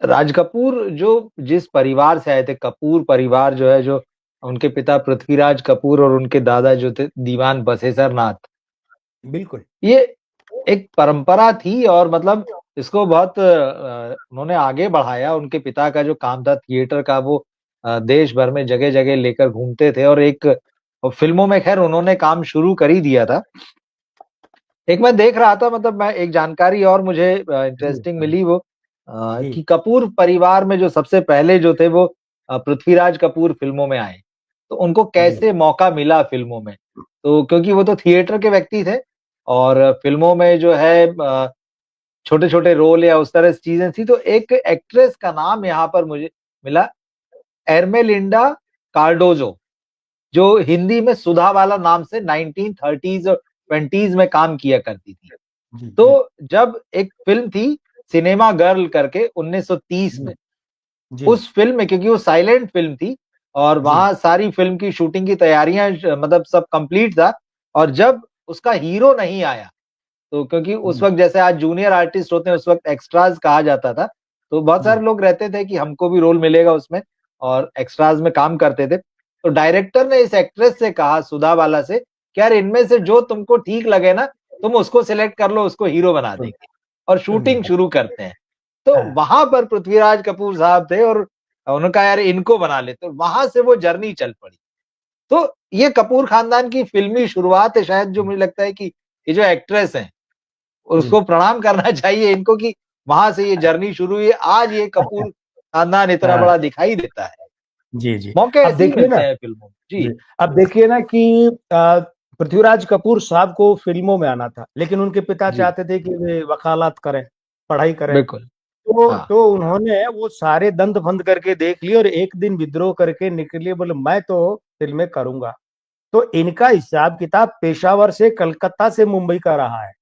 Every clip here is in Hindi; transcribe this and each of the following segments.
राज कपूर जो जिस परिवार से आए थे, कपूर परिवार जो है, जो उनके पिता पृथ्वीराज कपूर और उनके दादा जो थे दीवान बसेसर नाथ, बिल्कुल। ये एक परंपरा थी और मतलब इसको बहुत उन्होंने आगे बढ़ाया। उनके पिता का जो काम था थिएटर का, वो देश भर में जगह-जगह लेकर घूमते थे और एक फ़िल्मों में ख़ैर उन्होंने काम शुरू कर ही दिया था। एक मैं देख रहा था, मतलब मैं एक जानकारी और मुझे जी, इंटरेस्टिंग हाँ, मिली वो जी, कि कपूर परिवार में जो सबसे पहले जो थे वो पृथ्वीराज कपूर फ़िल्मों में आए। तो उनको जी, कैसे मौका मिला फ़िल्मों में? तो क्योंकि वो तो थिएटर के व्यक्ति थे और फ़िल्मों में जो है छोटे-छोटे रोल या उस तरह से चीज़ें थी, तो एक एक्ट्रेस का नाम यहाँ पर मुझे मिला, एर्मेलिंडा कार्डोज़ो, जो हिंदी में सुधा बाला नाम से 1930s और 20s में काम किया करती थी। जी, जी, तो जब एक फ़िल्म थी सिनेमा गर्ल करके 1930 जी, में, जी, उस फ़िल्म में क्योंकि वो साइलेंट फ़िल्म थी और जी, वहाँ सारी फ़िल्म की शूटिंग की तैयारियाँ मतलब सब कंप्लीट था और जब उसका हीरो नहीं आया, तो क्योंकि उस हुँ, वक़्त जैसे आज जूनियर आर्टिस्ट होते हैं, उस वक़्त एक्स्ट्राज़ कहा जाता था। तो बहुत सारे जी, लोग रहते थे कि हमको भी रोल मिलेगा उसमें और एक्स्ट्राज़ में काम करते थे। तो डायरेक्टर ने इस एक्ट्रेस से कहा सुधा बाला से कि यार इनमें से जो तुमको ठीक लगे ना, तुम उसको सिलेक्ट कर लो, उसको हीरो बना हुँ, देंगे और शूटिंग शुरू करते हैं। तो हाँ, वहाँ पर पृथ्वीराज कपूर साहब थे और उन्होंने कहा यार इनको बना लेते, तो वहाँ से वो जर्नी चल पड़ी। तो ये कपूर खानदान की फ़िल्मी शुरुआत है शायद, जो मुझे लगता है कि ये जो एक्ट्रेस हैं जी, उसको प्रणाम करना चाहिए इनको कि वहाँ से ये जर्नी शुरू हुई है। आज ये कपूर खानदान इतना हाँ, बड़ा दिखाई देता है। जी, जी। मौके अब ऐसे ही देखिए ना, मिलते हैं फ़िल्मों में। जी, जी, अब देखिए ना कि पृथ्वीराज कपूर साहब को फ़िल्मों में आना था, लेकिन उनके पिता जी, चाहते थे कि वे वकालत करें, पढ़ाई करें। बिल्कुल। हाँ, तो उन्होंने वो सारे दंद-फंद करके देख लिए और एक दिन विद्रोह करके निकले, बोले मैं तो फ़िल्में करूँगा। तो इनका हिसाब-किताब पेशावर से, कलकत्ता से मुंबई का रहा है।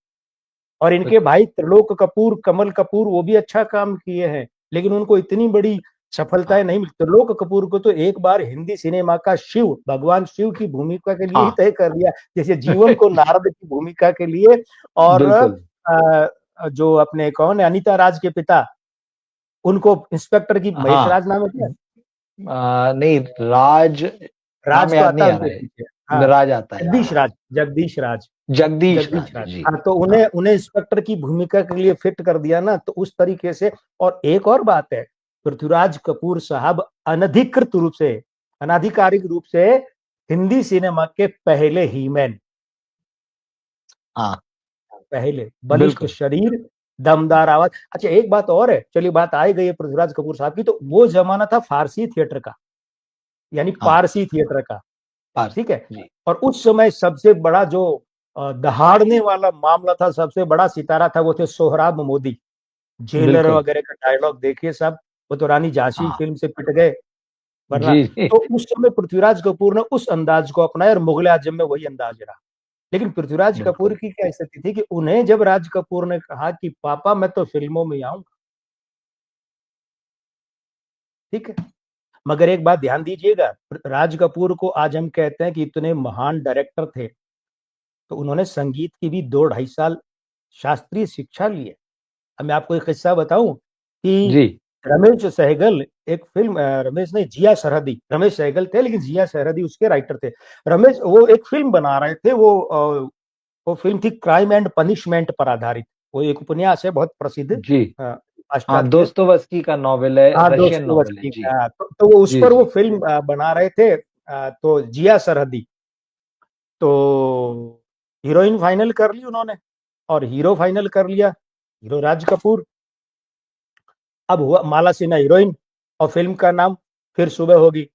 और इनके बिल्कुल। भाई त्रिलोक कपूर, कमल कपूर वो भी अच्छा काम किए हैं, लेकिन उनको इतनी बड़ी हाँ, सफलताएँ नहीं मिली। त्रिलोक कपूर को तो एक बार हिंदी सिनेमा का शिव, भगवान शिव की भूमिका के लिए ही हाँ, तय कर दिया, जैसे जीवन को नारद की भूमिका के लिए। और बिल्कुल। जो अपने कौन है अनीता राज के पिता, उनको इंस्पेक्टर की महेश हाँ, राज नाम है क्या? नहीं राज नाम राज तो याद आता नहीं है आ रहा उनके पीछे। हाँ, है। राज आता है, जगदीश हाँ। राज, जगदीश राज। जगदीश जगदीश राज, राज। जी। हाँ, तो हाँ, उन्हें उन्हें इंस्पेक्टर की भूमिका के लिए फिट कर दिया ना, तो उस तरीके से। और एक और बात है, पृथ्वीराज कपूर साहब अनधिकृत रूप से, अनाधिकारिक रूप से हिंदी सिनेमा के पहले हीमैन, हाँ, पहले बलिष्ठ बिल्कुल। शरीर, हाँ, दमदार आवाज। अच्छा, एक बात और है, चलिए बात आ ही गई है पृथ्वीराज कपूर साहब की, तो वो जमाना था फारसी थिएटर का, यानी हाँ, पारसी थिएटर का। पार्स ठीक है। जी, और उस समय सबसे बड़ा जो दहाड़ने वाला मामला था, सबसे बड़ा सितारा था, वो थे सोहराब मोदी। जेलर बिल्कुल। वगैरह का डायलॉग देखिए सब, वो तो रानी झांसी हाँ, फिल्म से पिट गए, वरना। जी, जी, तो उस समय पृथ्वीराज कपूर ने उस अंदाज को अपनाया और मुगले आजम में वही अंदाज रहा। लेकिन पृथ्वीराज कपूर बिल्कुल। की क्या स्थिति थी कि उन्हें जब राज कपूर ने कहा कि पापा मैं तो फिल्मों में आऊंगा, ठीक है, मगर एक बात ध्यान दीजिएगा, राज कपूर को आज हम कहते हैं कि इतने महान डायरेक्टर थे, तो उन्होंने संगीत की भी 2 ढाई साल शास्त्रीय शिक्षा ली है। अब मैं आपको एक किस्सा बताऊं कि जी, रमेश सहगल, एक फिल्म, रमेश नहीं, जिया सरहदी, रमेश सहगल थे लेकिन जिया सरहदी उसके राइटर थे। रमेश वो एक फिल्म बना रहे थे, वो फिल्म थी क्राइम एंड पनिशमेंट पर आधारित। वो एक उपन्यास है बहुत प्रसिद्ध, जी। हाँ, पाश्चात्य। दोस्तोवस्की का नॉवेल है, हाँ, रशियन नॉवेल है। दोस्तोयेवस्की जी, का, तो वो उस जी, पर वो जी। फिल्म बना रहे थे, तो जिया सरहदी। तो हीरोइन फाइनल कर ली उन्होंने और हीरो फाइनल कर लिया, हीरो राज कपूर। अब हुआ माला सिन्हा हीरोइन और फिल्म का नाम फिर सुबह होगी।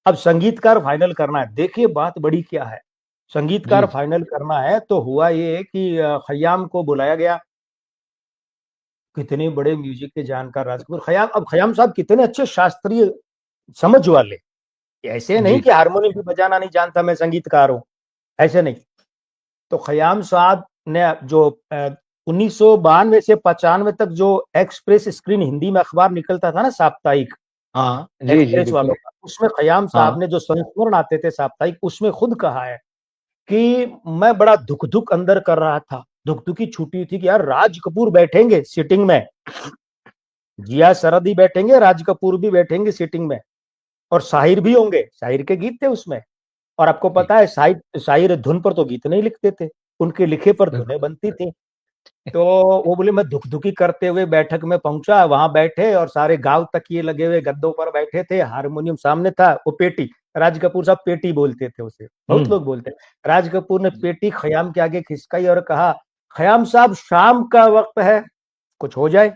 अब संगीतकार फाइनल करना है, देखिए बात बड़ी क्या है। जी, संगीतकार जी। फाइनल करना है तो हुआ ये कि खयाम को बुलाया गया। कितने बड़े म्यूजिक के जानकार राज कपूर, खयाम। अब खयाम साहब कितने अच्छे शास्त्रीय समझ वाले, ऐसे नहीं जी, कि हारमोनियम भी बजाना नहीं जानता मैं संगीतकार हूँ, ऐसे नहीं। तो खयाम साहब ने जो 1992 से 95 तक जो एक्सप्रेस स्क्रीन हिंदी में अखबार निकलता था ना, साप्ताहिक, हाँ। जी, जी, एक्सप्रेस वालों बिल्कुल। का, उसमें खयाम साहब हाँ, ने जो संस्मरण आते थे साप्ताहिक, उसमें खुद कहा है कि मैं बड़ा दुख दुख अंदर कर रहा था, दुख दुखी छुट्टी थी कि यार राज कपूर बैठेंगे सिटिंग में, जिया सरहदी बैठेंगे, राज कपूर भी बैठेंगे सीटिंग में, और शाहिर भी होंगे, शाहिर के गीत थे उसमें। और आपको जी, पता है शाहिर धुन पर तो गीत नहीं लिखते थे, उनके लिखे पर धुनें बिल्कुल। बनती थी। तो वो बोले मैं धुक धुकी करते हुए बैठक में पहुंचा, वहां बैठे और सारे गांव तकिए लगे हुए गद्दों पर बैठे थे, हारमोनियम सामने था, वो पेटी, राज कपूर साहब पेटी बोलते थे उसे, बहुत हुँ, लोग बोलते हैं। राज कपूर ने जी, पेटी खयाम के आगे खिसकाई और कहा, खयाम साहब शाम का वक्त है, कुछ हो जाए।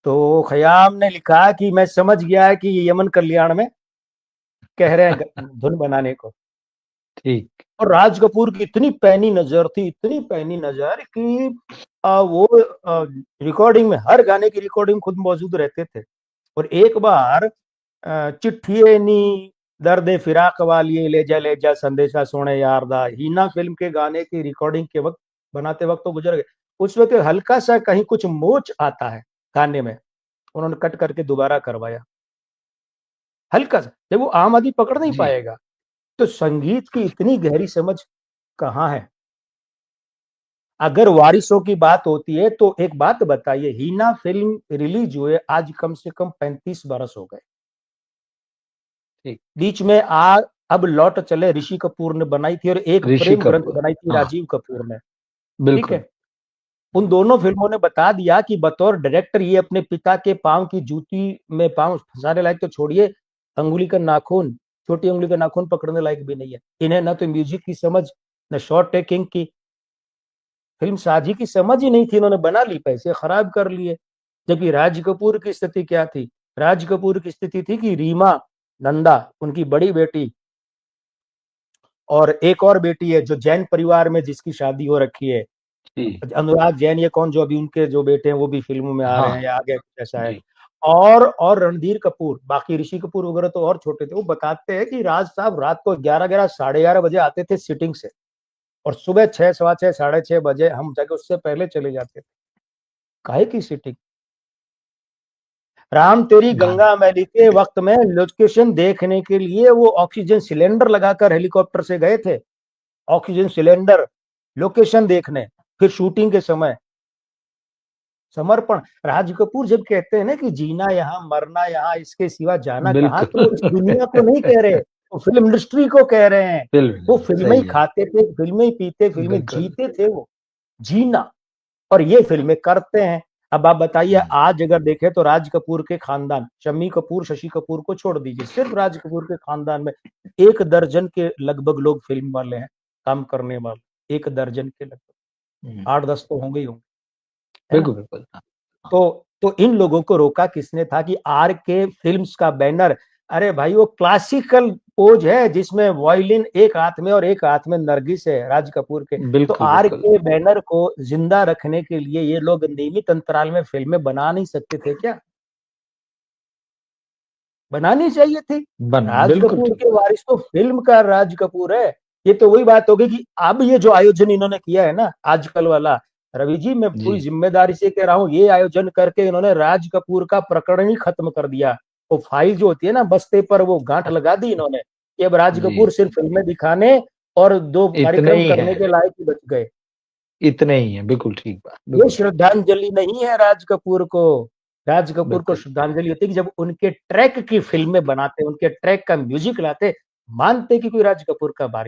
तो खयाम ने लिखा कि मैं समझ गया है कि ये यमन कल्याण में कह रहे हैं धुन बनाने को। ठीक, और राज कपूर की इतनी पैनी नजर थी, इतनी पैनी नजर कि वो रिकॉर्डिंग में, हर गाने की रिकॉर्डिंग खुद मौजूद रहते थे। और एक बार चिट्ठिए नी दर्द फिराक वाली ले जा संदेशा सोने यार दा, हीना फिल्म के गाने की रिकॉर्डिंग के वक्त, बनाते वक्त तो गुजर गए। उस वक्त हल्का सा कहीं कुछ मोच आता है गाने में, उन्होंने कट करके दोबारा करवाया, हल्का सा, जब वो आम आदमी पकड़ नहीं जी, पाएगा। तो संगीत की इतनी गहरी समझ कहाँ है। अगर वारिसों की बात होती है तो एक बात बताइए, हीना फिल्म रिलीज हुए आज कम से कम 35 बरस हो गए। ठीक। बीच में आ अब लौट चले ऋषि कपूर ने बनाई थी, और एक ऋषि प्रेम ग्रंथ कपूर, बनाई थी हाँ, राजीव कपूर ने। ठीक बिल्कुल। है, उन दोनों फिल्मों ने बता दिया कि बतौर डायरेक्टर ये अपने पिता के पांव की जूती में पांव फंसाने लायक तो छोड़िए, अंगुली का नाखून, छोटी उंगली का नाखून पकड़ने लायक भी नहीं है। इन्हें न तो म्यूजिक की समझ, न शॉट टेकिंग की, फिल्म साजी की समझ ही नहीं थी, इन्होंने बना ली, पैसे खराब कर लिए। जबकि राज कपूर की स्थिति क्या थी? राज कपूर की स्थिति थी कि रीमा नंदा उनकी बड़ी बेटी, और एक और बेटी है जो जैन परिवार में जिसकी शादी हो रखी है, जी, अनुराग जैन, ये कौन, जो अभी उनके जो बेटे हैं वो भी फिल्मों में आ रहे हाँ, हैं या आगे कुछ ऐसा है। जी, और रणधीर कपूर, बाकी ऋषि कपूर वगैरह तो और छोटे थे। वो बताते हैं कि राज साहब रात को 11 11 11:30 बजे आते थे सिटिंग से, और सुबह 6 सवा 6 6:30 बजे हम जगह उससे पहले चले जाते थे। काहे की सिटिंग? राम तेरी गाने, गंगा मैली के वक्त में लोकेशन देखने के लिए वो ऑक्सीजन सिलेंडर लगाकर हेलीकॉप्टर से गए थे, ऑक्सीजन सिलेंडर, लोकेशन देखने, फिर शूटिंग के समय समर्पण। राज कपूर जब कहते हैं ना कि जीना यहाँ मरना यहाँ, इसके सिवा जाना कहाँ, तो वो इस बिल्कुल। दुनिया को नहीं कह रहे, वो फिल्म इंडस्ट्री को कह रहे हैं। वो फ़िल्म, फिल्में ही सही है, खाते थे, फिल्में ही पीते, फिल्में बिल्कुल। जीते थे वो, जीना। और ये फिल्में करते हैं। अब आप बताइए, हुँ, आज अगर देखें तो राज कपूर के खानदान, शम्मी कपूर शशि कपूर को छोड़ दीजिए, सिर्फ राज कपूर के खानदान में 1 दर्जन के लगभग लोग फिल्म वाले हैं, काम करने वाले, 1 दर्जन के लगभग, हुँ, 8 10 तो होंगे ही होंगे, है ना। बिल्कुल, बिल्कुल। हाँ, हाँ, तो इन लोगों को रोका किसने था कि आर के फिल्म्स का बैनर, अरे भाई वो क्लासिकल पोज है जिसमें वायलिन एक हाथ में और एक हाथ में नरगिस है राज कपूर के। तो बिल्कुल, आर बिल्कुल। के बैनर को जिंदा रखने के लिए ये लोग नियमित अंतराल में फिल्में बना नहीं सकते थे क्या? बनानी चाहिए थी। राज बिल्कुल कपूर ठीक के बात। वारिस तो फिल्म का राज कपूर है। ये तो वही बात होगी कि अब ये जो आयोजन इन्होंने किया है ना आजकल वाला, रवि जी मैं पूरी जी, जिम्मेदारी से कह रहा हूँ, ये आयोजन करके इन्होंने राज कपूर का प्रकरण ही खत्म कर दिया। वो फाइल जो होती है ना बस्ते पर, वो गांठ लगा दी इन्होंने कि अब राज जी, कपूर सिर्फ जी। फिल्में दिखाने और 2 कार्यक्रम इतने ही करने के हैं, लायक ही बच गए। इतने ही हैं, बिल्कुल ठीक बात, ये बिल्कुल, श्रद्धांजलि नहीं है राज कपूर को। राज कपूर को बिल्कुल। श्रद्धांजलि होती है कि जब उनके ट्रैक की फिल्में बनाते, उनके ट्रैक का म्यूजिक लाते, मानते कि कोई राज कपूर का बारी